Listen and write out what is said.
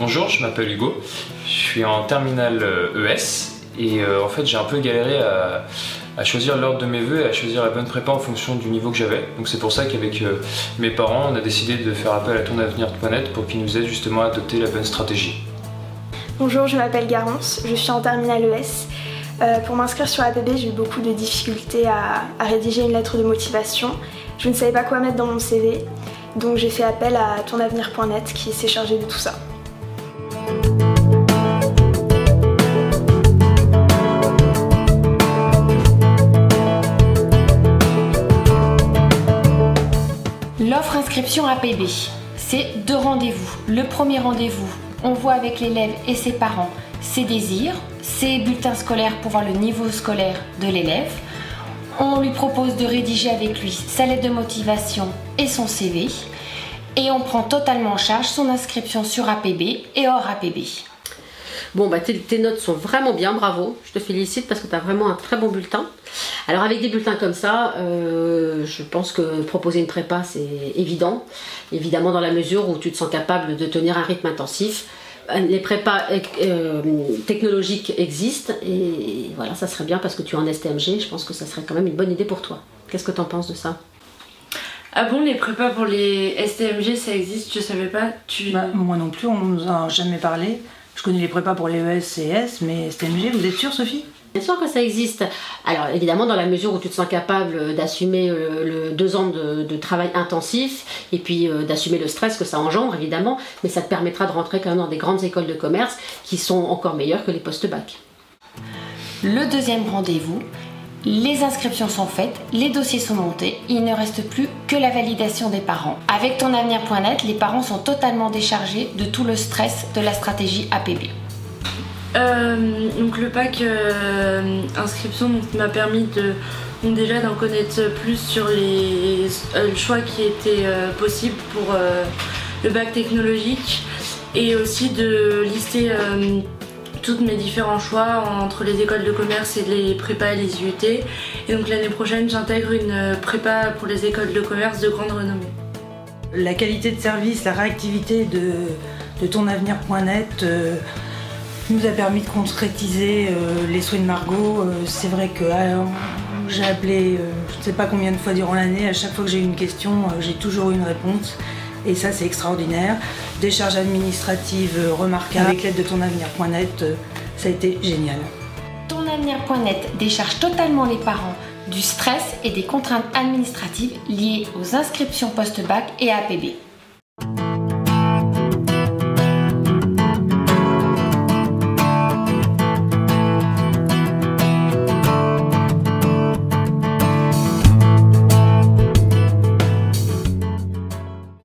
Bonjour, je m'appelle Hugo, je suis en terminale ES et en fait j'ai un peu galéré à choisir l'ordre de mes vœux et à choisir la bonne prépa en fonction du niveau que j'avais. Donc c'est pour ça qu'avec mes parents on a décidé de faire appel à tonavenir.net pour qu'ils nous aident justement à adopter la bonne stratégie. Bonjour, je m'appelle Garance, je suis en terminale ES. Pour m'inscrire sur APB, j'ai eu beaucoup de difficultés à rédiger une lettre de motivation. Je ne savais pas quoi mettre dans mon CV, donc j'ai fait appel à tonavenir.net qui s'est chargé de tout ça. L'offre inscription APB, c'est 2 rendez-vous. Le premier rendez-vous, on voit avec l'élève et ses parents ses désirs, ses bulletins scolaires pour voir le niveau scolaire de l'élève. On lui propose de rédiger avec lui sa lettre de motivation et son CV. Et on prend totalement en charge son inscription sur APB et hors APB. Bon, tes notes sont vraiment bien, bravo. Je te félicite parce que tu as vraiment un très bon bulletin. Alors avec des bulletins comme ça, je pense que proposer une prépa, c'est évident. Évidemment dans la mesure où tu te sens capable de tenir un rythme intensif. Les prépas technologiques existent et voilà, ça serait bien parce que tu es en STMG. Je pense que ça serait quand même une bonne idée pour toi. Qu'est-ce que tu en penses de ça? Ah bon, les prépas pour les STMG, ça existe? Je savais pas. Moi non plus, on nous a jamais parlé. Je connais les prépas pour les ES et S, mais STMG, vous êtes sûre, Sophie? Bien sûr que ça existe. Alors évidemment dans la mesure où tu te sens capable d'assumer le 2 ans de travail intensif et puis d'assumer le stress que ça engendre évidemment, mais ça te permettra de rentrer quand même dans des grandes écoles de commerce qui sont encore meilleures que les post-bac. Le deuxième rendez-vous, les inscriptions sont faites, les dossiers sont montés, il ne reste plus que la validation des parents. Avec tonavenir.net, les parents sont totalement déchargés de tout le stress de la stratégie APB. Donc le pack inscription m'a permis déjà d'en connaître plus sur les choix qui étaient possibles pour le bac technologique et aussi de lister tous mes différents choix entre les écoles de commerce et les prépas et les IUT. Et donc l'année prochaine j'intègre une prépa pour les écoles de commerce de grande renommée. La qualité de service, la réactivité de tonavenir.net nous a permis de concrétiser les souhaits de Margot. C'est vrai que j'ai appelé je ne sais pas combien de fois durant l'année, à chaque fois que j'ai eu une question, j'ai toujours eu une réponse. Et ça c'est extraordinaire. Des charges administratives remarquables. Avec l'aide de tonavenir.net, ça a été génial. Tonavenir.net décharge totalement les parents du stress et des contraintes administratives liées aux inscriptions post-bac et APB.